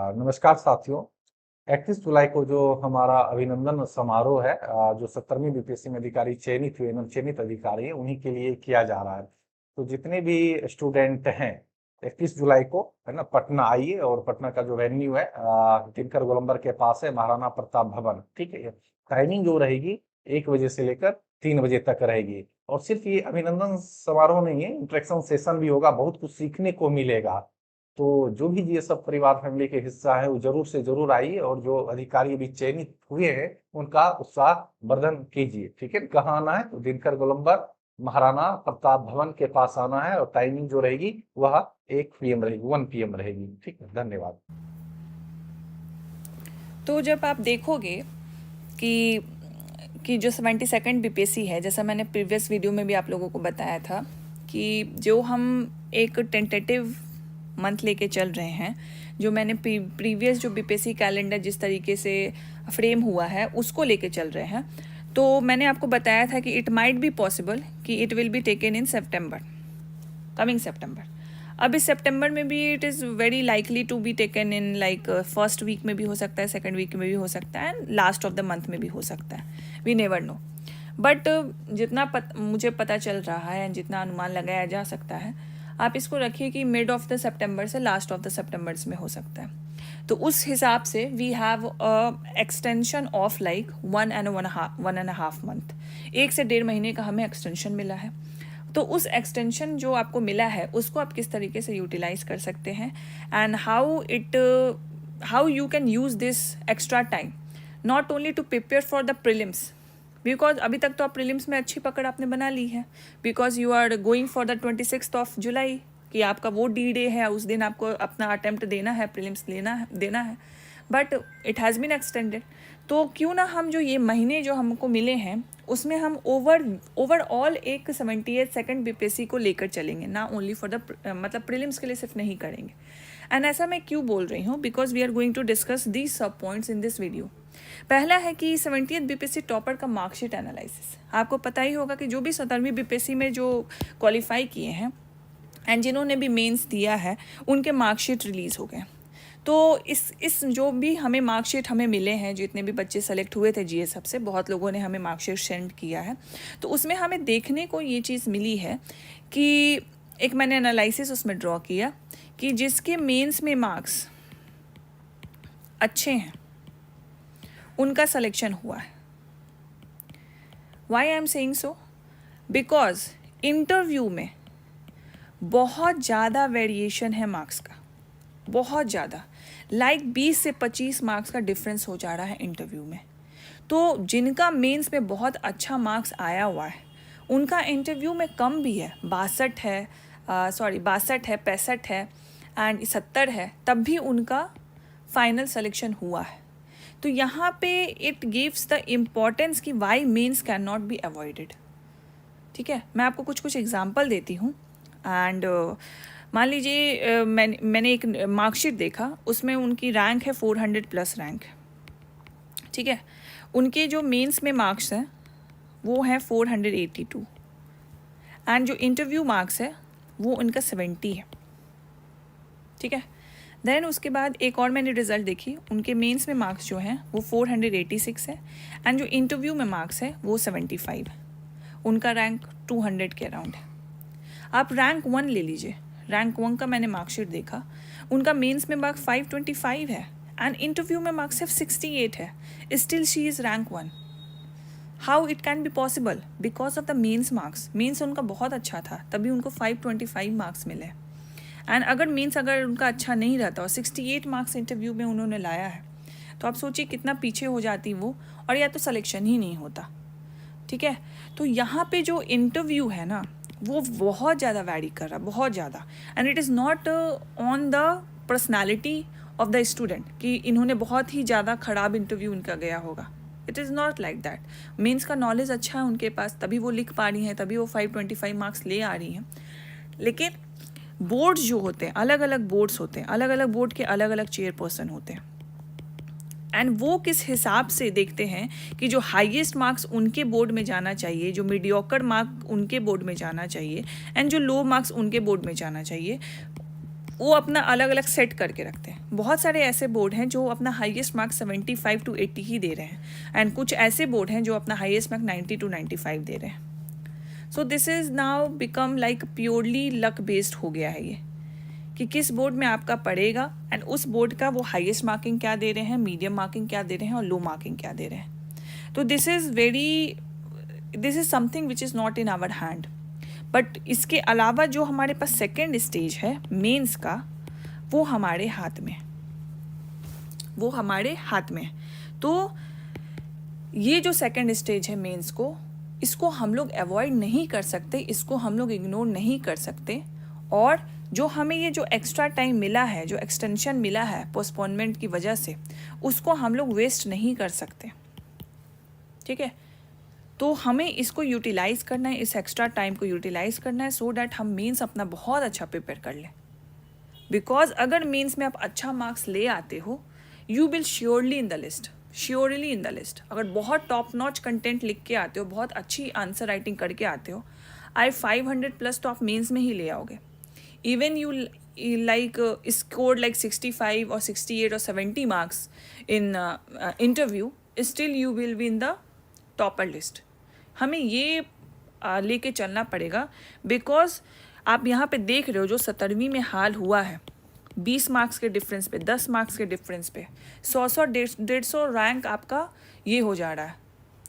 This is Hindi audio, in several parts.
नमस्कार साथियों। 31 जुलाई को जो हमारा अभिनंदन समारोह है, जो 70वीं बीपीएससी में अधिकारी चयनित हुए, चयनित अधिकारी हैं, उन्हीं के लिए किया जा रहा है। तो जितने भी स्टूडेंट हैं 31 जुलाई को, है ना, पटना आइए। और पटना का जो वेन्यू है दिनकर गोलंबर के पास है, महाराणा प्रताप भवन। ठीक है। टाइमिंग जो रहेगी 1 बजे से लेकर 3 बजे तक रहेगी। और सिर्फ ये अभिनंदन समारोह नहीं है, इंटरेक्शन सेशन भी होगा, बहुत कुछ सीखने को मिलेगा। तो जो भी ये सब परिवार फैमिली के हिस्सा है वो जरूर से जरूर आइए, और जो अधिकारी अभी चयनित हुए हैं उनका उत्साह वर्धन कीजिए। ठीक है। कहाँ आना है? तो दिनकर गोलंबर महाराणा प्रताप भवन के पास आना है, और टाइमिंग जो रहेगी वह 1 PM रहेगी, 1 PM रहेगी। ठीक है, धन्यवाद। तो जब आप देखोगे कि जो 72nd बीपीएससी है, जैसा मैंने प्रीवियस वीडियो में भी आप लोगों को बताया था कि जो हम एक टेंटेटिव मंथ लेके चल रहे हैं, जो मैंने प्रीवियस जो बीपीएससी कैलेंडर जिस तरीके से फ्रेम हुआ है उसको लेके चल रहे हैं। तो मैंने आपको बताया था कि इट माइट बी पॉसिबल कि it will be taken in September, coming September. अब इस सितंबर में भी it is very likely to be taken in like first week में भी हो सकता है, सेकंड वीक में भी हो सकता है, लास्ट ऑफ द मंथ में भी हो सकता है। We never know. बट जितना मुझे पता चल रहा है, जितना अनुमान लगाया जा सकता है, आप इसको रखिए कि मिड ऑफ द सितंबर से लास्ट ऑफ द सितंबर में हो सकता है। तो उस हिसाब से we have extension of like 1.5 month, 1 से 1.5 महीने का हमें एक्सटेंशन मिला है। तो उस एक्सटेंशन जो आपको मिला है उसको आप किस तरीके से यूटिलाइज कर सकते हैं, and how you can use this extra time not only to prepare for the prelims, because अभी तक तो आप प्रीलिम्स में अच्छी पकड़ आपने बना ली है, because you are going for the 26 July कि आपका वो D-Day है, उस दिन आपको अपना अटेम्प्ट देना है, प्रीलिम्स देना है। But it has been extended. तो क्यों ना हम जो ये महीने जो हमको मिले हैं उसमें हम ओवरऑल एक 72nd बीपीएससी को लेकर चलेंगे, ना ओनली फॉर द मतलब प्रीलिम्स के लिए सिर्फ नहीं करेंगे। एंड ऐसा मैं क्यों बोल रही हूँ, because we are going to discuss these सब पॉइंट्स इन दिस वीडियो। पहला है कि 70th बीपीएससी टॉपर का मार्कशीट एनालिसिस। आपको पता ही होगा कि जो भी 17वीं बीपीएससी में जो क्वालिफाई किए हैं एंड जिन्होंने भी मेंस दिया है उनके मार्कशीट रिलीज़ हो गए। तो इस जो भी हमें मार्कशीट हमें मिले हैं, जितने भी बच्चे सेलेक्ट हुए थे जीएसएफ से, बहुत लोगों ने हमें मार्कशीट सेंड किया है। तो उसमें हमें देखने को ये चीज़ मिली है कि एक मैंने एनालिसिस उसमें ड्रॉ किया कि जिसके मेंस में मार्क्स अच्छे हैं उनका सिलेक्शन हुआ है। Why I am saying so? Because interview में बहुत ज़्यादा वेरिएशन है मार्क्स का, बहुत ज़्यादा, लाइक 20 से 25 मार्क्स का डिफरेंस हो जा रहा है इंटरव्यू में। तो जिनका मेंस में बहुत अच्छा मार्क्स आया हुआ है उनका इंटरव्यू में कम भी है, 62 है, 65 है एंड 70 है, तब भी उनका फाइनल सिलेक्शन हुआ है। तो यहाँ पे इट गिव्स द इम्पोर्टेंस कि why mains can not be avoided. ठीक है, मैं आपको कुछ एग्जांपल देती हूँ। एंड मान लीजिए मैंने एक मार्कशीट देखा, उसमें उनकी रैंक है 400+ रैंक। ठीक है, उनके जो मेंस में मार्क्स हैं वो हैं 482 एंड जो इंटरव्यू मार्क्स है वो उनका 70 है। ठीक है, देन उसके बाद एक और मैंने रिजल्ट देखी, उनके मेंस में मार्क्स जो हैं वो 486 है एंड जो इंटरव्यू में मार्क्स है वो 75 है। उनका रैंक 200 के अराउंड है। आप रैंक 1 ले लीजिए, रैंक 1 का मैंने मार्कशीट देखा, उनका मेंस में मार्क्स 525 है एंड इंटरव्यू में मार्क्स सिर्फ 68 है, still she is rank 1। How it can be possible? Because of the mains marks. Mains उनका बहुत अच्छा था तभी उनको 525 मार्क्स मिले। एंड अगर उनका अच्छा नहीं रहता और 68 मार्क्स इंटरव्यू में उन्होंने लाया है, तो आप सोचिए कितना पीछे हो जाती वो, और या तो सिलेक्शन ही नहीं होता। ठीक है, तो यहाँ पे जो इंटरव्यू है ना वो बहुत ज़्यादा वैरी कर रहा है, बहुत ज़्यादा। And it is not on the personality of the student कि इन्होंने बहुत ही ज़्यादा ख़राब इंटरव्यू इनका गया होगा। It is not like that. Mains का नॉलेज अच्छा है उनके पास, तभी वो लिख पा रही हैं, तभी वो 525 मार्क्स ले आ रही हैं। लेकिन बोर्ड्स जो होते हैं, अलग अलग बोर्ड्स होते हैं, अलग अलग बोर्ड के अलग अलग चेयरपर्सन होते हैं, एंड वो किस हिसाब से देखते हैं कि जो हाईएस्ट मार्क्स उनके बोर्ड में जाना चाहिए, जो मीडियोकर मार्क उनके बोर्ड में जाना चाहिए एंड जो लो मार्क्स उनके बोर्ड में जाना चाहिए, वो अपना अलग अलग सेट करके रखते हैं। बहुत सारे ऐसे बोर्ड हैं जो अपना हाईएस्ट मार्क 75 to 80 ही दे रहे हैं, एंड कुछ ऐसे बोर्ड हैं जो अपना हाईएस्ट मार्क 90 to 95 दे रहे हैं। सो this is now become like purely luck based हो गया है ये, कि किस बोर्ड में आपका पड़ेगा, एंड उस बोर्ड का वो हाईएस्ट मार्किंग क्या दे रहे हैं, मीडियम मार्किंग क्या दे रहे हैं, और लो मार्किंग क्या दे रहे हैं। तो this is something which is not in our hand. But इसके अलावा जो हमारे पास सेकेंड स्टेज है मेंस का, वो हमारे हाथ में, वो हमारे हाथ में है। तो ये जो सेकेंड स्टेज है मेंस को, इसको हम लोग अवॉइड नहीं कर सकते, इसको हम लोग इग्नोर नहीं कर सकते। और जो हमें ये जो एक्स्ट्रा टाइम मिला है, जो एक्सटेंशन मिला है पोस्टपोनमेंट की वजह से, उसको हम लोग वेस्ट नहीं कर सकते। ठीक है, तो हमें इसको यूटिलाइज़ करना है, इस एक्स्ट्रा टाइम को यूटिलाइज़ करना है, सो डैट हम मेंस अपना बहुत अच्छा प्रिपेयर कर लें। बिकॉज अगर मेंस में आप अच्छा मार्क्स ले आते हो, you will surely in the list, surely in the list. अगर बहुत टॉप नॉच कंटेंट लिख के आते हो, बहुत अच्छी आंसर राइटिंग करके आते हो, 500+ तो आप मेंस में ही ले आओगे। Even you like scored like 65 or 68 or 70 marks in interview, still you will be in the topper list. हमें ये लेके चलना पड़ेगा, बिकॉज आप यहाँ पे देख रहे हो जो 17वीं में हाल हुआ है, 20 मार्क्स के डिफरेंस पे, 10 मार्क्स के डिफरेंस पे 100 150 रैंक आपका ये हो जा रहा है,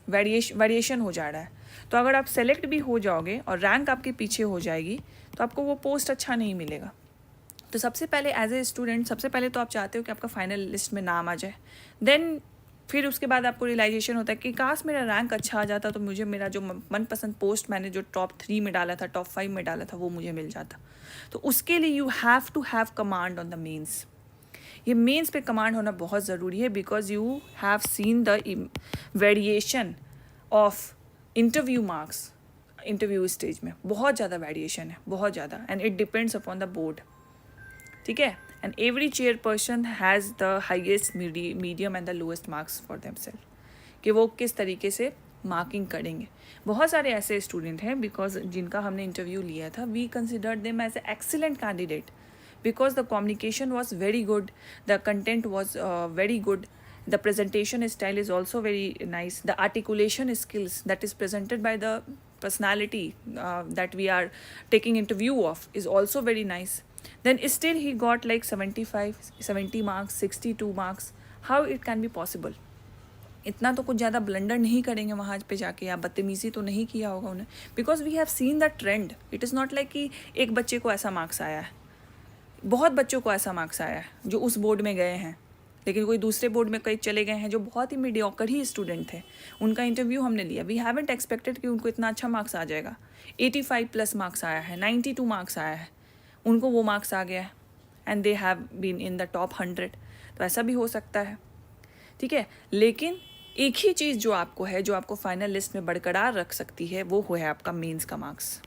वेरिएशन हो जा रहा है। तो अगर आप सेलेक्ट भी हो जाओगे और रैंक आपके पीछे हो जाएगी, तो आपको वो पोस्ट अच्छा नहीं मिलेगा। तो सबसे पहले एज ए स्टूडेंट, सबसे पहले तो आप चाहते हो कि आपका फाइनल लिस्ट में नाम आ जाए, देन फिर उसके बाद आपको रियलाइजेशन होता है कि काश मेरा रैंक अच्छा आ जाता, तो मुझे मेरा जो मनपसंद पोस्ट मैंने जो टॉप 3 में डाला था, टॉप 5 में डाला था, वो मुझे मिल जाता। तो उसके लिए you have to have command on the mains. ये मेंस पे कमांड होना बहुत ज़रूरी है, because you have seen the variation of interview marks. Interview stage में बहुत ज़्यादा वेरिएशन है, बहुत ज़्यादा, and it depends upon the board. ठीक है, and every chairperson has the highest, medium and the lowest marks for themself, कि वो किस तरीके से मार्किंग करेंगे। बहुत सारे ऐसे स्टूडेंट हैं बिकॉज जिनका हमने इंटरव्यू लिया था, we considered them as a excellent candidate, because the communication was very good, the content was very good, the presentation style is also very nice, the articulation skills that is presented by the personality that we are taking interview of is also very nice. Then still he got like 75, 70 marks, 62 marks. How it can be possible? इतना तो कुछ ज़्यादा ब्लंडर नहीं करेंगे वहाँ पे जाके, या बदतमीज़ी तो नहीं किया होगा उन्हें, because we have seen the trend. It is not like कि एक बच्चे को ऐसा मार्क्स आया है, बहुत बच्चों को ऐसा मार्क्स आया है जो उस बोर्ड में गए हैं, लेकिन कोई दूसरे बोर्ड में कई चले गए हैं जो बहुत ही मीडियोकर ही स्टूडेंट थे, उनका इंटरव्यू हमने लिया। वी हैवंट एक्सपेक्टेड कि उनको इतना अच्छा मार्क्स आ जाएगा। 85+ मार्क्स आया है, 92 मार्क्स आया है, उनको वो मार्क्स आ गया है, and they have been in the top 100। तो ऐसा भी हो सकता है, ठीक है। लेकिन एक ही चीज़ जो आपको है, जो आपको फाइनल लिस्ट में बरकरार रख सकती है, वो है आपका मेंस का मार्क्स।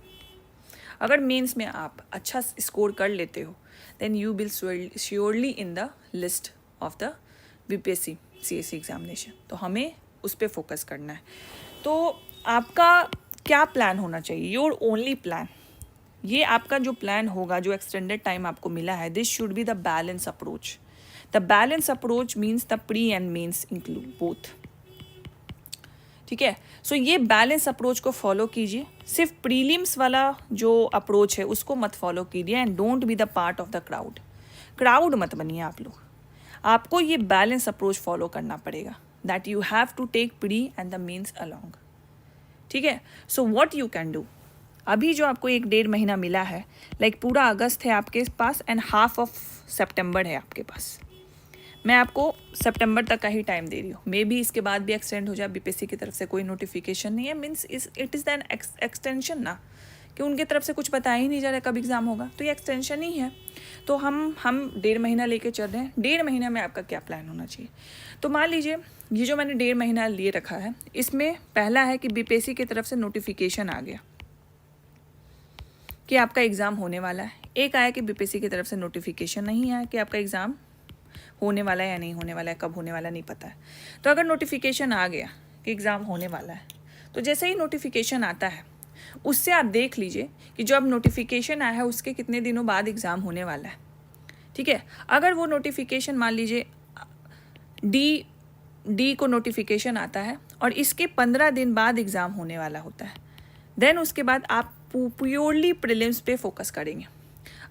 अगर मेंस में आप अच्छा स्कोर कर लेते हो, then you will surely in the list of the BPSC CSE examination. तो हमें उस पर फोकस करना है। तो आपका क्या प्लान होना चाहिए? योर ओनली प्लान, ये आपका जो प्लान होगा, जो एक्सटेंडेड टाइम आपको मिला है, this should be the balance approach. The balance approach means the pre and mains include both. ठीक है, सो ये बैलेंस अप्रोच को फॉलो कीजिए। सिर्फ प्रीलिम्स वाला जो अप्रोच है उसको मत फॉलो कीजिए, and don't be the part of the crowd. Crowd मत बनिए आप लोग। आपको ये बैलेंस अप्रोच फॉलो करना पड़ेगा, that you have to take pre and the mains along. ठीक है, so what you can do, अभी जो आपको 1-1.5 महीना मिला है, लाइक पूरा अगस्त है आपके पास एंड हाफ ऑफ सितंबर है आपके पास। मैं आपको सितंबर तक का ही टाइम दे रही हूँ, मे बी इसके बाद भी एक्सटेंड हो जाए। बीपीएससी की तरफ से कोई नोटिफिकेशन नहीं है, means it is then extension ना, कि उनकी तरफ से कुछ बताया ही नहीं जा रहा कब एग्ज़ाम होगा, तो ये एक्सटेंशन ही है। तो हम 1.5 महीना लेके चल रहे हैं। 1.5 महीना में आपका क्या प्लान होना चाहिए? तो मान लीजिए ये जो मैंने 1.5 महीना लिए रखा है, इसमें पहला है कि बीपीएससी की तरफ से नोटिफिकेशन आ गया कि आपका एग्ज़ाम होने वाला है। एक आया कि बीपीएससी की तरफ से नोटिफिकेशन नहीं आया कि आपका एग्ज़ाम होने वाला है या नहीं होने वाला है, कब होने वाला नहीं पता है। तो अगर नोटिफिकेशन आ गया कि एग्ज़ाम होने वाला है, तो जैसे ही नोटिफिकेशन आता है, उससे आप देख लीजिए कि जो अब नोटिफिकेशन आया है उसके कितने दिनों बाद एग्ज़ाम होने वाला है। ठीक है। अगर वो नोटिफिकेशन मान लीजिए डी को नोटिफिकेशन आता है और इसके 15 दिन बाद एग्ज़ाम होने वाला होता है, देन उसके बाद आप प्योरली प्रीलिम्स पे फोकस करेंगे।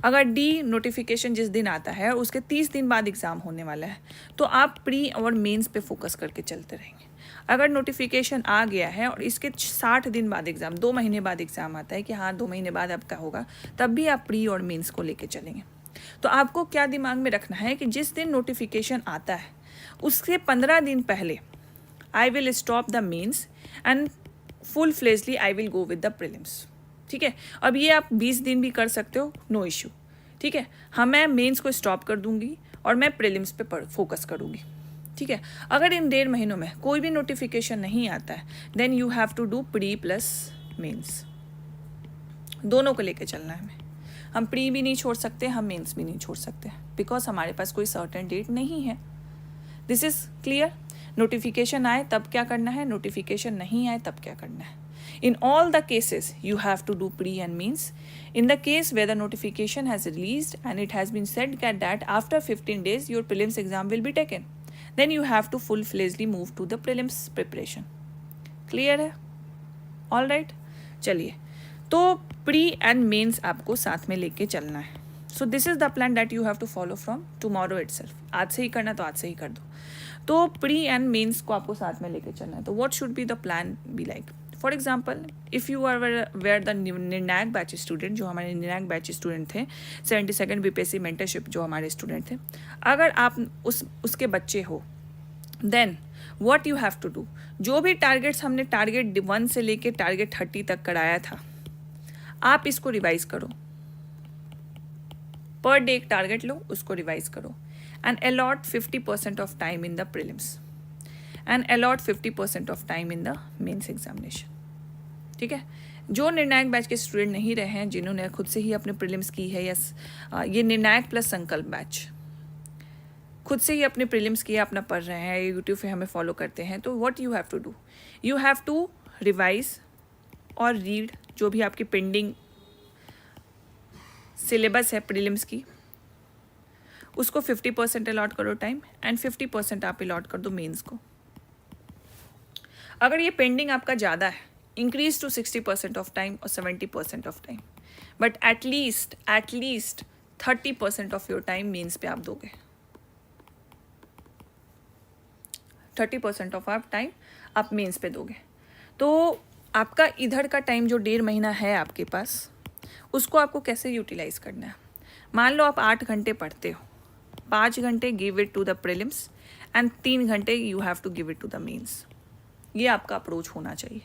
अगर डी नोटिफिकेशन जिस दिन आता है और उसके 30 दिन बाद एग्ज़ाम होने वाला है तो आप प्री और मेंस पे फोकस करके चलते रहेंगे। अगर नोटिफिकेशन आ गया है और इसके 60 दिन बाद एग्ज़ाम, 2 महीने बाद एग्ज़ाम आता है कि हाँ 2 महीने बाद आपका होगा, तब भी आप प्री और मेंस को लेके चलेंगे। तो आपको क्या दिमाग में रखना है कि जिस दिन नोटिफिकेशन आता है उसके 15 दिन पहले I will stop the mains and full fledgedly I will go with the prelims. ठीक है। अब ये आप 20 दिन भी कर सकते हो, नो इशू। ठीक है। हाँ, मैं मेंस को स्टॉप कर दूंगी और मैं प्रीलिम्स पे फोकस करूंगी। ठीक है। अगर इन 1.5 महीनों में कोई भी नोटिफिकेशन नहीं आता है then you have to do pre plus mains, दोनों को लेके चलना है हमें। हम प्री भी नहीं छोड़ सकते, हम मेंस भी नहीं छोड़ सकते, बिकॉज हमारे पास कोई सर्टेन डेट नहीं है। This is clear. नोटिफिकेशन आए तब क्या करना है, नोटिफिकेशन नहीं आए तब क्या करना है। In all the cases, you have to do pre and means. In the case where the notification has released and it has been said that after 15 days your prelims exam will be taken, then you have to full-fledgedly move to the prelims preparation. Clear है? All right. चलिए, तो pre and means आपको साथ में लेके चलना है। So this is the plan that you have to follow from tomorrow itself. आज से ही करना तो आज से ही कर दो। तो प्री एंड मेंस को आपको साथ में लेके चलना है। तो what should be the plan be like? For example, if you are where the Nirnayak batch student, जो हमारे निर्णायक बैच स्टूडेंट थे, 72nd बीपीएससी मेंटरशिप जो हमारे स्टूडेंट थे, अगर आप उसके बच्चे हो, then what you have to do, जो भी टारगेट्स हमने टारगेट 1 से लेके टारगेट 30 तक कराया था, आप इसको रिवाइज करो। पर डे एक टारगेट लो, उसको रिवाइज करो and allot 50% of time in the prelims and allot 50% of time in the mains examination. ठीक है। जो निर्णायक बैच के स्टूडेंट नहीं रहे हैं, जिन्होंने खुद से ही अपने प्रीलिम्स की है, यस, ये निर्णायक प्लस संकल्प बैच खुद से ही अपने प्रीलिम्स किया, अपना पढ़ रहे हैं, यूट्यूब पे हमें फॉलो करते हैं, तो what you have to do, you have to revise और रीड जो भी आपकी पेंडिंग सिलेबस है प्रीलिम्स की, उसको 50% अलॉट करो टाइम एंड 50% आप अलॉट कर दो मेंस को। अगर ये पेंडिंग आपका ज़्यादा है, इंक्रीज टू 60% ऑफ टाइम और 70% of time, but at least 30% of your time mains पे आप दोगे। 30% ऑफ आप टाइम आप मेंस पे दोगे। तो आपका इधर का टाइम जो 1.5 महीना है आपके पास, उसको आपको कैसे यूटिलाइज करना है। मान लो आप 8 घंटे पढ़ते हो, 5 घंटे give it to the prelims and 3 घंटे you have to give it to the mains. ये आपका अप्रोच होना चाहिए।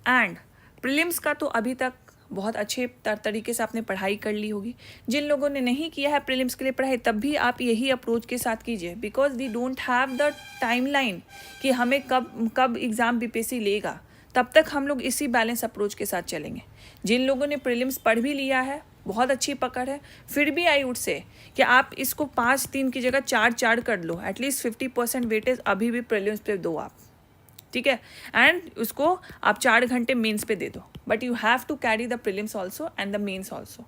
एंड प्रीलिम्स का तो अभी तक बहुत अच्छे तरीके से आपने पढ़ाई कर ली होगी। जिन लोगों ने नहीं किया है प्रीलिम्स के लिए पढ़ाई, तब भी आप यही अप्रोच के साथ कीजिए, because we don't have the timeline कि हमें कब एग्ज़ाम बीपीएससी लेगा। तब तक हम लोग इसी बैलेंस अप्रोच के साथ चलेंगे। जिन लोगों ने प्रीलिम्स पढ़ भी लिया है, बहुत अच्छी पकड़ है, फिर भी आई वुड से कि आप इसको 5-3 की जगह 4-4 कर लो। एटलीस्ट 50% वेटेज अभी भी प्रीलिम्स पे दो आप, ठीक है, एंड उसको आप 4 घंटे मेंस पे दे दो, but you have to carry the prelims also and the mains also.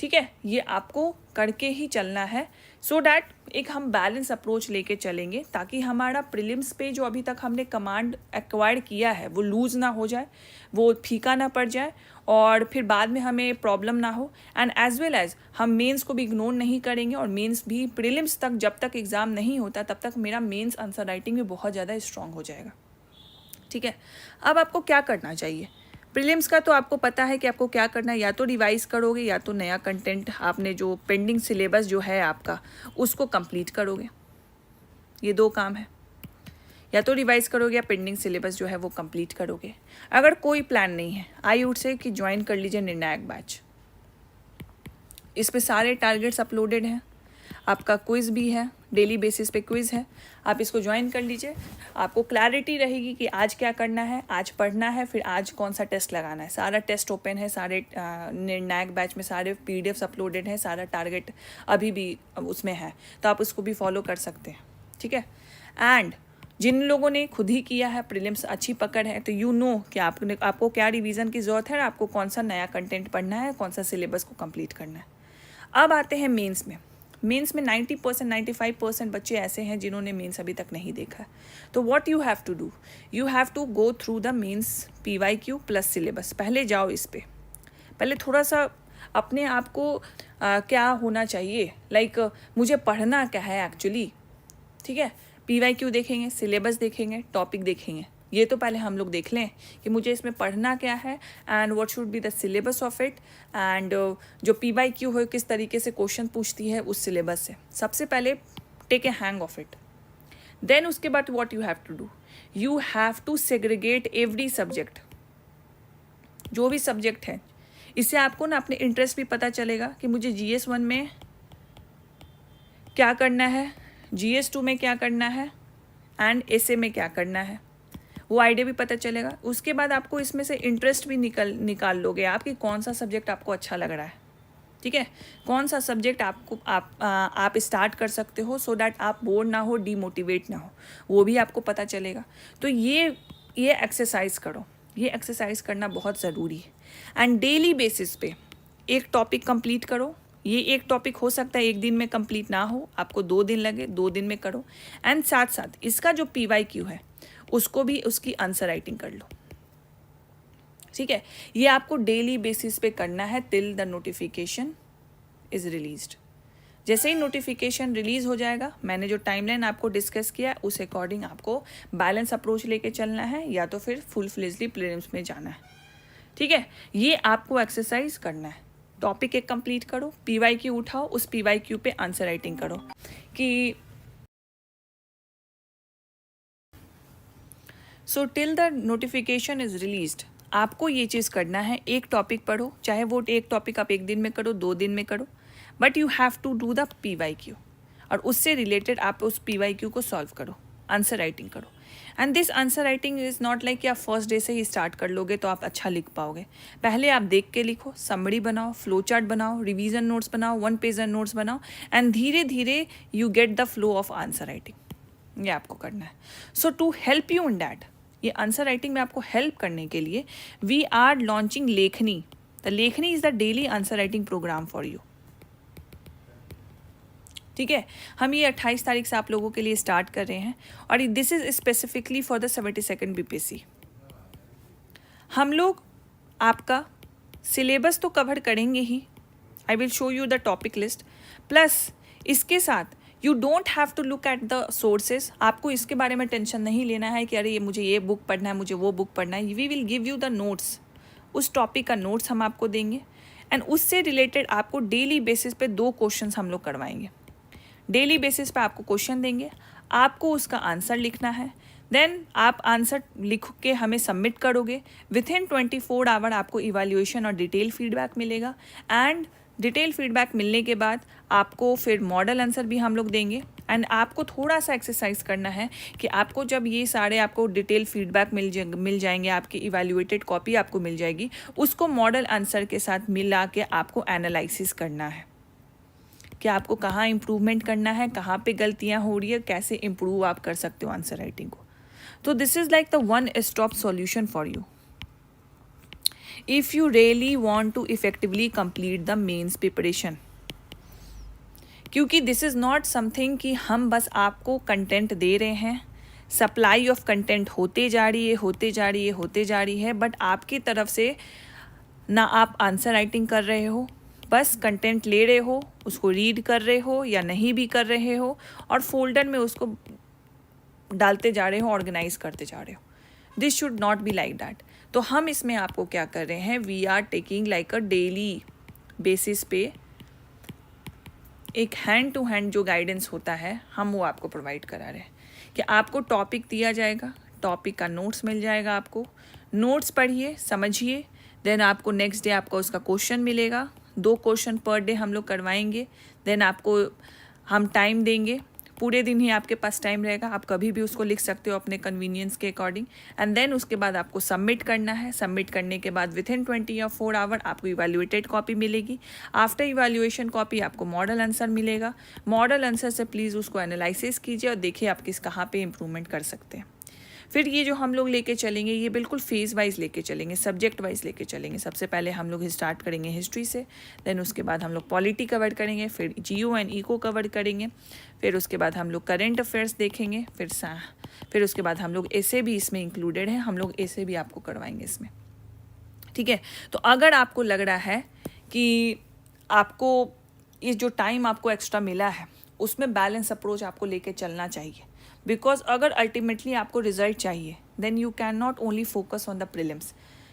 ठीक है, ये आपको करके ही चलना है, सो डैट एक हम बैलेंस अप्रोच लेके चलेंगे, ताकि हमारा प्रीलिम्स पे जो अभी तक हमने कमांड एक्वायर किया है वो लूज ना हो जाए, वो फीका ना पड़ जाए और फिर बाद में हमें प्रॉब्लम ना हो। एंड एज वेल एज हम मेंस को भी इग्नोर नहीं करेंगे, और मेंस भी प्रीलिम्स तक जब तक एग्ज़ाम नहीं होता तब तक मेरा मेंस आंसर राइटिंग भी बहुत ज़्यादा स्ट्रांग हो जाएगा। ठीक है, अब आपको क्या करना चाहिए। प्रीलिम्स का तो आपको पता है कि आपको क्या करना है, या तो रिवाइज करोगे या तो नया कंटेंट आपने जो पेंडिंग सिलेबस जो है आपका उसको कंप्लीट करोगे। ये 2 काम है, या तो रिवाइज करोगे या पेंडिंग सिलेबस जो है वो कंप्लीट करोगे। अगर कोई प्लान नहीं है, आई वुड से कि ज्वाइन कर लीजिए निर्णायक बैच। इस पे सारे टारगेट्स अपलोडेड हैं, आपका क्विज़ भी है, डेली बेसिस पे क्विज़ है, आप इसको ज्वाइन कर लीजिए। आपको क्लैरिटी रहेगी कि आज क्या करना है, आज पढ़ना है, फिर आज कौन सा टेस्ट लगाना है। सारा टेस्ट ओपन है, सारे निर्णायक बैच में सारे पीडीएफ्स अपलोडेड हैं, सारा टारगेट अभी भी उसमें है, तो आप उसको भी फॉलो कर सकते हैं। ठीक है, एंड जिन लोगों ने खुद ही किया है, प्रीलिम्स अच्छी पकड़ है, तो यू नो कि आपको क्या रिवीजन की ज़रूरत है, आपको कौन सा नया कंटेंट पढ़ना है, कौन सा सिलेबस को कंप्लीट करना है। अब आते हैं मेंस में। मेंस में 90% 95% बच्चे ऐसे हैं जिन्होंने मेंस अभी तक नहीं देखा है. तो what you have to do, you have to go through the mains PYQ plus syllabus. पहले जाओ इस पे, पहले थोड़ा सा अपने आप को क्या होना चाहिए, लाइक मुझे पढ़ना क्या है एक्चुअली. ठीक है, PYQ देखेंगे, सिलेबस देखेंगे, टॉपिक देखेंगे. ये तो पहले हम लोग देख लें कि मुझे इसमें पढ़ना क्या है and what should be the syllabus of it, and जो PYQ है किस तरीके से क्वेश्चन पूछती है उस सिलेबस से. सबसे पहले take a hang of it. Then उसके बाद what you have to do, you have to segregate every subject. जो भी सब्जेक्ट है, इससे आपको ना अपने इंटरेस्ट भी पता चलेगा कि मुझे GS1 में क्या करना है, GS2 में क्या करना है एंड SA में क्या करना है. वो आइडिया भी पता चलेगा. उसके बाद आपको इसमें से इंटरेस्ट भी निकाल लोगे आप कि कौन सा सब्जेक्ट आपको अच्छा लग रहा है. ठीक है, कौन सा सब्जेक्ट आपको आप स्टार्ट कर सकते हो सो दैट आप बोर ना हो, डीमोटिवेट ना हो, वो भी आपको पता चलेगा. तो ये एक्सरसाइज करो, ये एक्सरसाइज करना बहुत ज़रूरी है. एंड डेली बेसिस पे एक टॉपिक कंप्लीट करो. ये एक टॉपिक हो सकता है एक दिन में कंप्लीट ना हो, आपको 2 दिन लगे, 2 दिन में करो. एंड साथ साथ इसका जो PYQ है उसको भी, उसकी आंसर राइटिंग कर लो. ठीक है, ये आपको डेली बेसिस पे करना है till the notification is released. जैसे ही नोटिफिकेशन रिलीज हो जाएगा, मैंने जो टाइमलाइन आपको डिस्कस किया उस अकॉर्डिंग आपको बैलेंस अप्रोच लेके चलना है, या तो फिर फुल फ्लेजली प्रीलिम्स में जाना है. ठीक है, ये आपको एक्सरसाइज करना है. टॉपिक एक कंप्लीट करो, PYQ उठाओ, उस PYQ पे आंसर राइटिंग करो. कि so till the notification is released आपको ये चीज़ करना है. एक टॉपिक पढ़ो, चाहे वो एक टॉपिक आप एक दिन में करो, 2 दिन में करो, but you have to do the PYQ. और उससे रिलेटेड आप उस PYQ को सॉल्व करो, आंसर राइटिंग करो. And this answer writing is not like कि आप फर्स्ट डे से ही स्टार्ट कर लोगे तो आप अच्छा लिख पाओगे. पहले आप देख के लिखो, समरी बनाओ, फ्लो चार्ट बनाओ, रिवीजन नोट्स बनाओ, 1 पेजर नोट्स बनाओ, एंड धीरे धीरे you get the flow of answer writing. ये आपको करना है. So to help you in that, ये आंसर राइटिंग में आपको हेल्प करने के लिए we are launching Lekhni. The Lekhni is the daily answer writing programme for you. ठीक है, हम ये 28 तारीख से आप लोगों के लिए स्टार्ट कर रहे हैं और this is specifically for the 72nd BPSC. हम लोग आपका सिलेबस तो कवर करेंगे ही, I will show you the topic list, plus इसके साथ you don't have to look at the sources. आपको इसके बारे में टेंशन नहीं लेना है कि अरे ये मुझे ये बुक पढ़ना है, मुझे वो बुक पढ़ना है. We will give you the notes, उस टॉपिक का नोट्स हम आपको देंगे एंड उससे रिलेटेड आपको डेली बेसिस पे 2 क्वेश्चंस हम लोग करवाएंगे. डेली बेसिस पे आपको क्वेश्चन देंगे, आपको उसका आंसर लिखना है. देन आप आंसर लिख के हमें सबमिट करोगे. विथिन 24 आवर आपको इवैल्यूएशन और डिटेल फीडबैक मिलेगा. एंड डिटेल फीडबैक मिलने के बाद आपको फिर मॉडल आंसर भी हम लोग देंगे. एंड आपको थोड़ा सा एक्सरसाइज करना है कि आपको जब ये सारे आपको डिटेल फीडबैक मिल जाएंगे, आपकी इवैल्यूएटेड कॉपी आपको मिल जाएगी, उसको मॉडल आंसर के साथ मिला के आपको एनालिसिस करना है कि आपको कहाँ इम्प्रूवमेंट करना है, कहाँ पे गलतियाँ हो रही है, कैसे इम्प्रूव आप कर सकते हो आंसर राइटिंग को. तो this is like the one stop solution for you if you really want to effectively complete the mains preparation. क्योंकि दिस इज़ नॉट समथिंग कि हम बस आपको कंटेंट दे रहे हैं, सप्लाई ऑफ कंटेंट होते जा रही है, बट आपकी तरफ से ना आप आंसर राइटिंग कर रहे हो, बस कंटेंट ले रहे हो, उसको रीड कर रहे हो या नहीं भी कर रहे हो और फोल्डर में उसको डालते जा रहे हो, ऑर्गेनाइज करते जा रहे हो. This should not be like that. तो हम इसमें आपको क्या कर रहे हैं, we are taking like a daily basis पे एक हैंड टू हैंड जो गाइडेंस होता है हम वो आपको प्रोवाइड करा रहे हैं कि आपको टॉपिक दिया जाएगा, टॉपिक का नोट्स मिल जाएगा, आपको नोट्स पढ़िए, समझिए, देन आपको नेक्स्ट डे आपका उसका क्वेश्चन मिलेगा. 2 क्वेश्चन पर डे हम लोग करवाएंगे. देन आपको हम टाइम देंगे, पूरे दिन ही आपके पास टाइम रहेगा, आप कभी भी उसको लिख सकते हो अपने कन्वीनियंस के अकॉर्डिंग. एंड देन उसके बाद आपको सबमिट करना है. सबमिट करने के बाद विथिन 24 आवर आपको इवैल्यूएटेड कॉपी मिलेगी. आफ्टर इवैल्यूएशन कॉपी आपको मॉडल आंसर मिलेगा. मॉडल आंसर से प्लीज़ उसको एनालिसिस कीजिए और देखिए आप कहाँ पे इम्प्रूवमेंट कर सकते हैं. फिर ये जो हम लोग लेके चलेंगे ये बिल्कुल फेज़ वाइज लेके चलेंगे, सब्जेक्ट वाइज लेके चलेंगे। सबसे पहले हम लोग स्टार्ट करेंगे हिस्ट्री से, देन उसके बाद हम लोग पॉलिटी कवर करेंगे, फिर जियो एंड इको कवर करेंगे, फिर उसके बाद हम लोग करेंट अफेयर्स देखेंगे, फिर उसके बाद हम लोग ऐसे भी इसमें इंक्लूडेड है, हम लोग ऐसे भी आपको करवाएंगे इसमें। ठीक है, तो अगर आपको लग रहा है कि आपको ये जो टाइम आपको एक्स्ट्रा मिला है उसमें बैलेंस अप्रोच आपको लेके चलना चाहिए, बिकॉज अगर अल्टीमेटली आपको रिजल्ट चाहिए then you can not only focus on the prelims,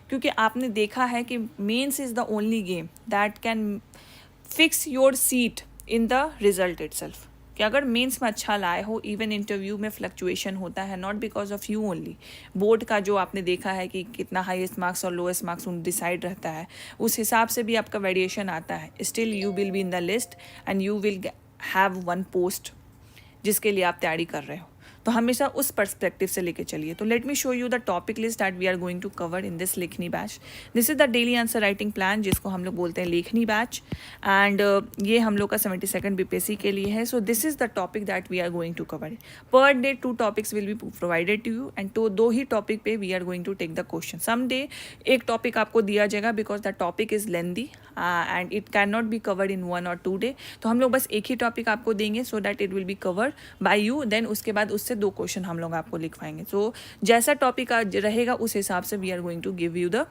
क्योंकि आपने देखा है कि mains is the only game that can fix your seat in the result itself. कि अगर मेंस में अच्छा लाए हो, इवन इंटरव्यू में फ्लक्चुएशन होता है, not because of you only. Board का जो आपने देखा है कि कितना हाईएस्ट मार्क्स और लोएस्ट मार्क्स डिसाइड रहता है, उस हिसाब से भी आपका वेरिएशन आता है। Still you will be in the list and you will have one post जिसके लिए आप तैयारी कर रहे हो। तो हमेशा उस पर्सपेक्टिव से लेके चलिए। तो let me show you the topic list that we are going to cover in this Lekhni batch. This is the daily answer writing plan, जिसको हम लोग बोलते हैं लेखनी बैच, एंड ये हम लोग का 72nd बीपीएससी के लिए है। So this is the topic that we are going to cover. Per day 2 topics will be provided to you, and तो 2 ही टॉपिक पे we are going to take the question. Some day एक टॉपिक आपको दिया जाएगा because the topic is lengthy and it can not be covered in 1 और 2 डे। तो हम लोग बस एक ही टॉपिक आपको देंगे so that it will be covered by you. Then उसके बाद उससे 2 क्वेश्चन हम लोग आपको लिखवाएंगे। सो जैसा टॉपिक रहेगा उस हिसाब से we are going to give you the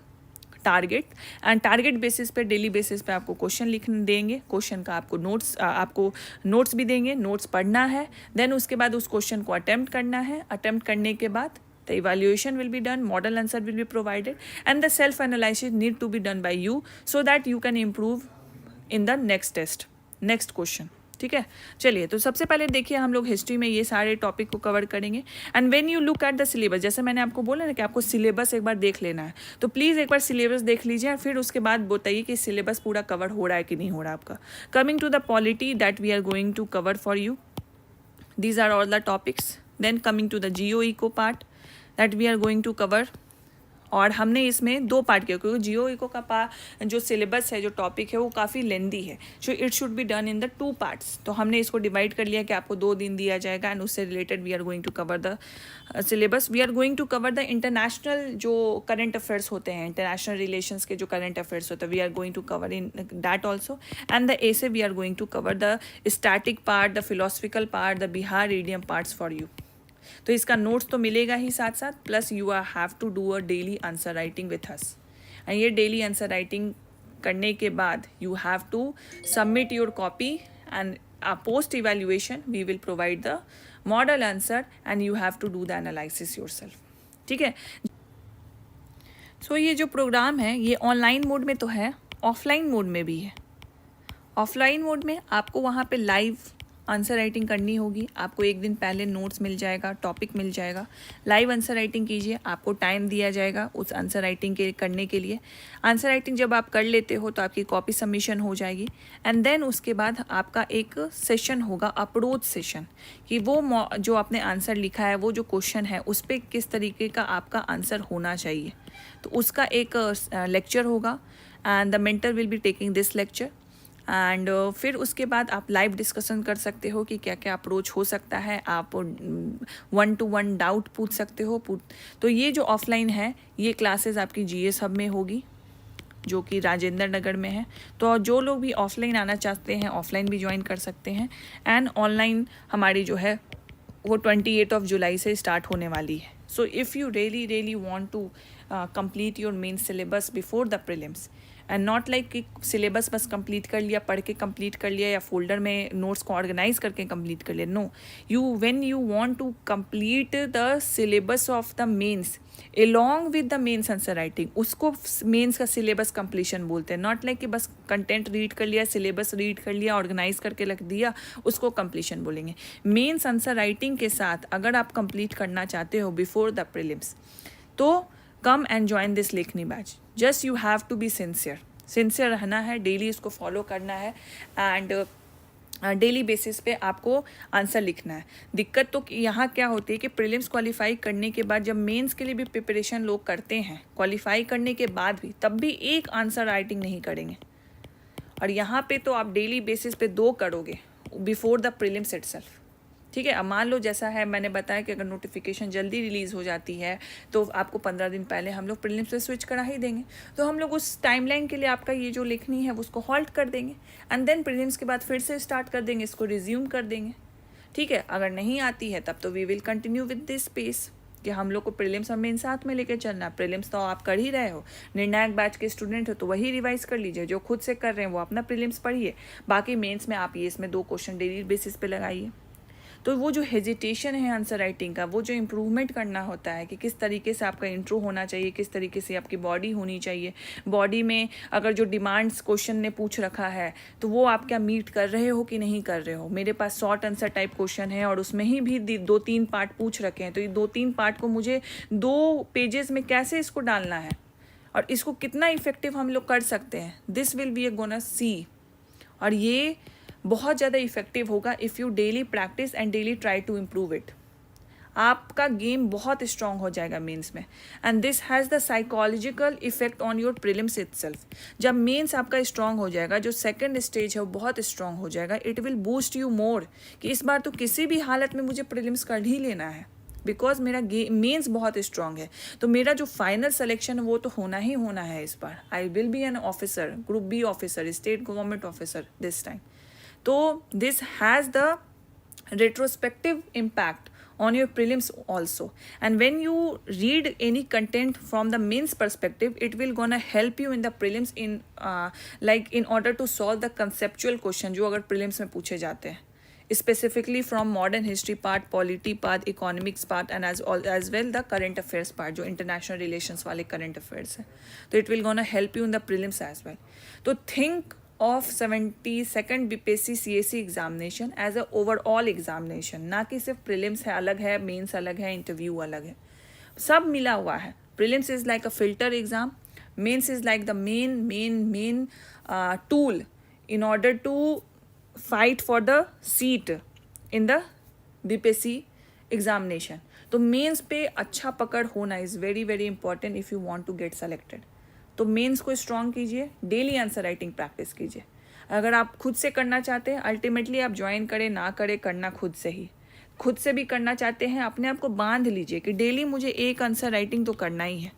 target, and target basis पे, डेली बेसिस पे आपको क्वेश्चन लिखने देंगे। क्वेश्चन का आपको नोट्स भी देंगे, नोट्स पढ़ना है। देन उसके बाद उस क्वेश्चन को अटेम्प्ट करना है। अटेम्प्ट करने के बाद the evaluation will be done, model answer will be provided, and the self analysis need to be done by you so that you can improve in the next test, next question। ठीक है, चलिए तो सबसे पहले देखिए हम लोग हिस्ट्री में ये सारे टॉपिक को कवर करेंगे। And when you look at the syllabus, जैसे मैंने आपको बोला ना कि आपको सिलेबस एक बार देख लेना है, तो प्लीज़ एक बार सिलेबस देख लीजिए और फिर उसके बाद बताइए कि सिलेबस पूरा कवर हो रहा है कि नहीं हो रहा आपका। Coming to the polity that we are going to cover for you, these are all the topics. Then coming to the geo eco part that we are going to cover, और हमने इसमें 2 पार्ट किया क्योंकि जियो इको का जो सिलेबस है, जो टॉपिक है, वो काफ़ी लेंदी है। So it should be done in the 2 parts. तो हमने इसको डिवाइड कर लिया कि आपको 2 दिन दिया जाएगा, एंड उससे related we are going to cover the syllabus. We are going to cover the international जो करंट अफेयर्स होते हैं, इंटरनेशनल रिलेशंस के जो करंट अफेयर्स होते हैं, we are going to cover in that also. And the ऐसे we are going to cover the static part, the philosophical part, the Bihar EDM parts for you. तो इसका नोट्स तो मिलेगा ही साथ साथ, plus you are have to do a daily answer writing with us. And ये डेली आंसर राइटिंग करने के बाद you have to submit your copy, and post evaluation we will provide the model answer and you have to do the analysis yourself. ठीक है, सो ये जो प्रोग्राम है ये ऑनलाइन मोड में तो है, ऑफलाइन मोड में भी है। ऑफलाइन मोड में आपको वहाँ पे लाइव आंसर राइटिंग करनी होगी। आपको एक दिन पहले नोट्स मिल जाएगा, टॉपिक मिल जाएगा, लाइव आंसर राइटिंग कीजिए। आपको टाइम दिया जाएगा उस आंसर राइटिंग के करने के लिए। आंसर राइटिंग जब आप कर लेते हो तो आपकी कॉपी सबमिशन हो जाएगी, एंड देन उसके बाद आपका एक सेशन होगा, अप्रोच सेशन, कि वो जो आपने आंसर लिखा है, वो जो क्वेश्चन है, उस पर किस तरीके का आपका आंसर होना चाहिए। तो उसका एक लेक्चर होगा, and the mentor will be taking this lecture. And फिर उसके बाद आप लाइव डिस्कशन कर सकते हो कि क्या क्या अप्रोच हो सकता है। आप 1-to-1 डाउट पूछ सकते हो। तो ये जो ऑफलाइन है, ये क्लासेस आपकी जीएस हब में होगी, जो कि राजेंद्र नगर में है। तो जो लोग भी ऑफलाइन आना चाहते हैं, ऑफलाइन भी ज्वाइन कर सकते हैं। एंड ऑनलाइन हमारी जो है वो 28 जुलाई से स्टार्ट होने वाली है। So if you really want to complete your main syllabus before the prelims, and not like कि सिलेबस बस कंप्लीट कर लिया, पढ़ के कंप्लीट कर लिया, या फोल्डर में नोट्स को ऑर्गेनाइज करके कंप्लीट कर लिया। No, when you want to complete the syllabus of the mains along with the mains answer writing, उसको मेंस का सिलेबस कंप्लीशन बोलते हैं। नॉट लाइक कि बस कंटेंट रीड कर लिया, सिलेबस रीड कर लिया, ऑर्गेनाइज करके रख दिया, उसको कंप्लीशन बोलेंगे। मेंस आंसर राइटिंग के साथ अगर आप कंप्लीट करना चाहते हो बिफोर द प्रीलिम्स, तो come and join this Lekhni batch. Just you have to be sincere रहना है, डेली इसको फॉलो करना है, एंड डेली बेसिस पे आपको आंसर लिखना है। दिक्कत तो यहाँ क्या होती है कि प्रीलिम्स क्वालिफाई करने के बाद जब मेंस के लिए भी प्रिपरेशन लोग करते हैं, क्वालिफाई करने के बाद भी, तब भी एक आंसर राइटिंग नहीं करेंगे। और यहाँ पे तो आप डेली बेसिस पे 2 करोगे बिफोर द प्रीलिम्स इटसेल्फ। ठीक है। अब मान लो जैसा है मैंने बताया कि अगर नोटिफिकेशन जल्दी रिलीज़ हो जाती है तो आपको 15 दिन पहले हम लोग प्रीलिम्स से स्विच करा ही देंगे, तो हम लोग उस टाइमलाइन के लिए आपका ये जो लिखनी है उसको हॉल्ट कर देंगे एंड देन प्रीलिम्स के बाद फिर से स्टार्ट कर देंगे, इसको रिज्यूम कर देंगे। ठीक है। अगर नहीं आती है तब तो we will continue with this pace कि हम लोग को प्रीलिम्स और मेन साथ में लेके चलना है। प्रीलिम्स तो आप कर ही रहे हो, निर्णायक बैच के स्टूडेंट हो तो वही रिवाइज कर लीजिए, जो खुद से कर रहे हैं वो अपना प्रीलिम्स पढ़िए, बाकी मेंस में आप ये इसमें 2 क्वेश्चन डेली बेसिस पे लगाइए। तो वो जो हेजिटेशन है आंसर राइटिंग का, वो जो इम्प्रूवमेंट करना होता है कि किस तरीके से आपका इंट्रो होना चाहिए, किस तरीके से आपकी बॉडी होनी चाहिए, बॉडी में अगर जो डिमांड्स क्वेश्चन ने पूछ रखा है तो वो आप क्या मीट कर रहे हो कि नहीं कर रहे हो। मेरे पास शॉर्ट आंसर टाइप क्वेश्चन है और उसमें ही भी 2-3 पार्ट पूछ रखे हैं, तो ये 2-3 पार्ट को मुझे 2 पेजेस में कैसे इसको डालना है और इसको कितना इफेक्टिव हम लोग कर सकते हैं, this will be a gonna see. और ये बहुत ज़्यादा इफेक्टिव होगा if you daily practice and daily try to improve it. आपका गेम बहुत स्ट्रांग हो जाएगा मेंस में and this has the psychological effect on your prelims itself. जब मेंस आपका स्ट्रांग हो जाएगा, जो सेकंड स्टेज है वो बहुत स्ट्रांग हो जाएगा, it will boost you more कि इस बार तो किसी भी हालत में मुझे प्रीलिम्स कर ही लेना है बिकॉज मेरा मेंस बहुत स्ट्रांग है। तो मेरा जो फाइनल सिलेक्शन वो तो होना ही होना है इस बार। I will be an officer, group B officer, state government officer this time. तो this has the retrospective impact on your prelims also, and when you read any content from the mains perspective, it will gonna help you in the prelims in like in order to solve the conceptual question जो अगर prelims में पूछे जाते हैं, specifically from modern history part, polity part, economics part, and as well the current affairs part जो international relations वाले current affairs है, तो it will gonna help you in the prelims as well। तो think of 72nd BPSC CSC examination as a overall examination, ना कि सिर्फ प्रीलिम्स है अलग है, मेंस अलग है, इंटरव्यू अलग है, सब मिला हुआ है। Prelims is like a filter exam, mains is like the main tool in order to fight for the seat in the BPSC examination. तो मेंस पे अच्छा पकड़ होना is very very important if you want to get selected. तो मेंस को स्ट्रॉन्ग कीजिए, डेली आंसर राइटिंग प्रैक्टिस कीजिए। अगर आप खुद से करना चाहते हैं, अल्टीमेटली आप ज्वाइन करें ना करें, करना खुद से ही। खुद से भी करना चाहते हैं, अपने आप को बांध लीजिए कि डेली मुझे 1 आंसर राइटिंग तो करना ही है,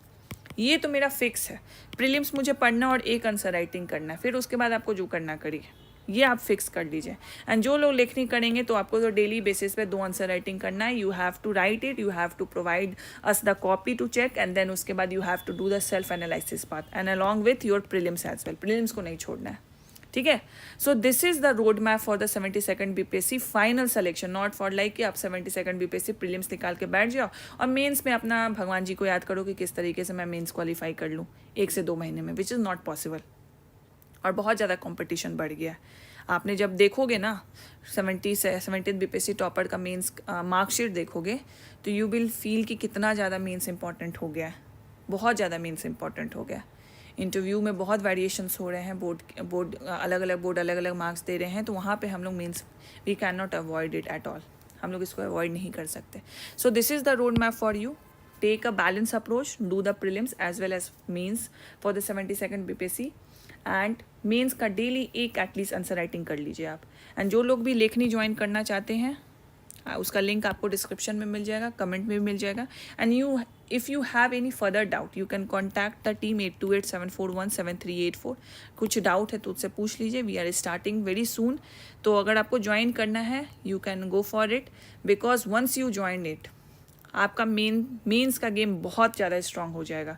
ये तो मेरा फिक्स है। प्रीलिम्स मुझे पढ़ना और 1 आंसर राइटिंग करना है, फिर उसके बाद आपको जो करना करिए, ये आप फिक्स कर लीजिए। एंड जो लोग लिखनी करेंगे तो आपको तो डेली बेसिस पे 2 आंसर राइटिंग करना है। You have to write it, you have to provide us the copy to check and then उसके बाद you have to do the self analysis part and along with your prelims as well. Prelims को नहीं छोड़ना है, ठीक है। So this is the road map for the 72nd BPSC final selection, not for like कि आप 72nd बीपीएससी प्रीलिम्स निकाल के बैठ जाओ और मेंस में अपना भगवान जी को याद करो कि किस तरीके से मैं मेंस क्वालिफाई कर लूँ 1 से 2 महीने में, विच इज़ नॉट पॉसिबल। और बहुत ज़्यादा कॉम्पिटिशन बढ़ गया है। आपने जब देखोगे ना 70th बीपीएससी टॉपर का मेंस मार्कशीट देखोगे तो यू विल फील कि कितना ज़्यादा मेंस इंपॉर्टेंट हो गया है, बहुत ज़्यादा मेंस इंपॉर्टेंट हो गया है। इंटरव्यू में बहुत वेरिएशंस हो रहे हैं, बोर्ड अलग अलग मार्क्स दे रहे हैं, तो वहाँ पे हम लोग mains we can not avoid it at all, हम लोग इसको अवॉइड नहीं कर सकते। So this is the road map for you. Take a balance approach, do the prelims as well as mains for the 72nd BPSC and mains का डेली 1 एटलीस्ट आंसर राइटिंग कर लीजिए आप। एंड जो लोग भी लेखनी ज्वाइन करना चाहते हैं उसका लिंक आपको डिस्क्रिप्शन में मिल जाएगा, कमेंट में भी मिल जाएगा। And if you have any further doubt you can contact the team 8287417384। कुछ डाउट है तो उससे पूछ लीजिए, we are starting very soon. तो अगर आपको ज्वाइन करना है you can go for it because once you join it आपका मेंस का गेम बहुत ज़्यादा स्ट्रांग हो जाएगा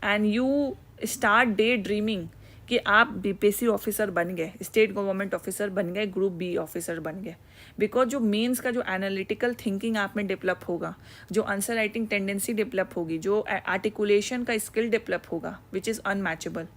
and you start day dreaming कि आप बीपीएससी ऑफिसर बन गए, स्टेट गवर्नमेंट ऑफिसर बन गए, ग्रुप बी ऑफिसर बन गए। बिकॉज जो मेंस का जो एनालिटिकल थिंकिंग आप में डेवलप होगा, जो आंसर राइटिंग टेंडेंसी डेवलप होगी, जो आर्टिकुलेशन का स्किल डेवलप होगा विच इज़ अनमैचेबल,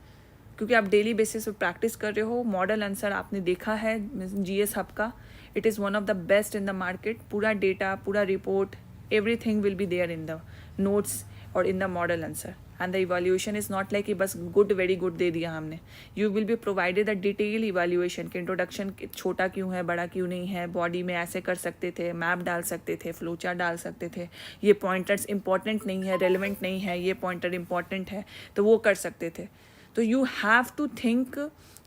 क्योंकि आप डेली बेसिस पे प्रैक्टिस कर रहे हो। मॉडल आंसर आपने देखा है जीएस हब का, it is one of the best in the market. पूरा डेटा, पूरा report, everything will be there in the notes और in the model answer. And the evaluation is not like कि बस गुड वेरी गुड दे दिया हमने, you will be provided a detail evaluation कि इंट्रोडक्शन छोटा क्यों है, बड़ा क्यों नहीं है, बॉडी में ऐसे कर सकते थे, मैप डाल सकते थे, फ्लोचार्ट डाल सकते थे, ये पॉइंटर्स इंपॉर्टेंट नहीं है, रेलिवेंट नहीं है, ये पॉइंटर इंपॉर्टेंट है, तो वो कर सकते थे। तो यू हैव टू थिंक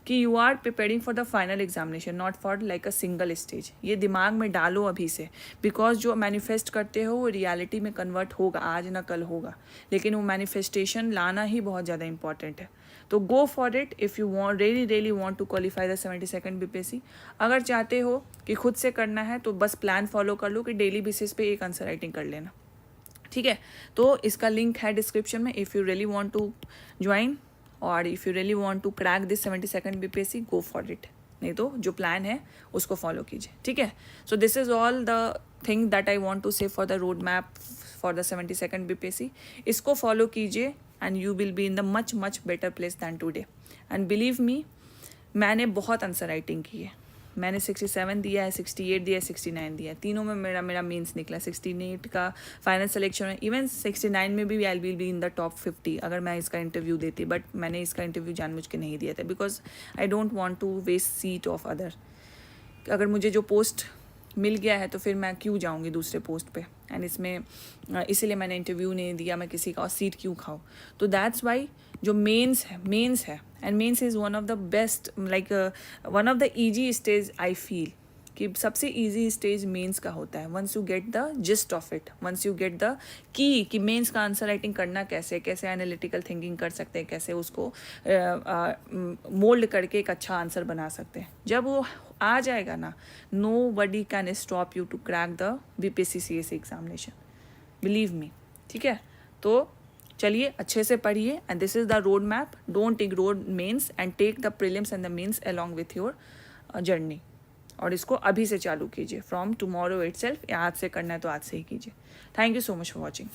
कि you are preparing for the final examination, not for like a single stage. ये दिमाग में डालो अभी से, बिकॉज जो मैनिफेस्ट करते हो वो रियलिटी में कन्वर्ट होगा, आज ना कल होगा, लेकिन वो मैनिफेस्टेशन लाना ही बहुत ज़्यादा इंपॉर्टेंट है। तो go for it if you want really want to qualify the 72nd BPSC। अगर चाहते हो कि खुद से करना है तो बस प्लान फॉलो कर लो कि डेली बेसिस पे एक आंसर राइटिंग कर लेना, ठीक है। तो इसका लिंक है डिस्क्रिप्शन में, if you really want to join और if you really want to crack this 72nd BPSC, go for it. नहीं तो जो प्लान है उसको फॉलो कीजिए, ठीक है। So this is all the thing that I want to say for the road map for the 72nd BPSC। इसको फॉलो कीजिए and you will be in the much better place than today. And believe me, मैंने बहुत आंसर राइटिंग की है। मैंने 67 दिया है, 68 दिया है, 69 दिया है, तीनों में मेरा मीन्स निकला। 68 का फाइनल सिलेक्शन में, इवन 69 में भी आई will be in the top 50 अगर मैं इसका इंटरव्यू देती, बट मैंने इसका इंटरव्यू जानबूझ के नहीं दिया था, because I don't want to waste seat of other. अगर मुझे जो पोस्ट मिल गया है तो फिर मैं क्यों जाऊंगी दूसरे पोस्ट पे, एंड इसमें इसीलिए मैंने इंटरव्यू नहीं दिया, मैं किसी का और सीट क्यों खाऊं। तो दैट्स वाई जो मेंस है and mains is one of the best, like one of the easy stage I feel कि सबसे ईजी स्टेज मेंस का होता है। Once you get the gist of it, once you get the कि मेंस का आंसर राइटिंग करना कैसे एनालिटिकल थिंकिंग कर सकते हैं, कैसे उसको मोल्ड करके एक अच्छा आंसर बना सकते हैं, जब वो आ जाएगा ना, nobody can stop you to crack the BPSC CAC examination, believe me, ठीक है। तो चलिए अच्छे से पढ़िए, and this is the road map. Don't ignore mains and take the prelims and the mains along with your journey, और इसको अभी से चालू कीजिए, फ्रॉम टुमारो इटसेल्फ। आज से करना है तो आज से ही कीजिए। Thank you so much for watching.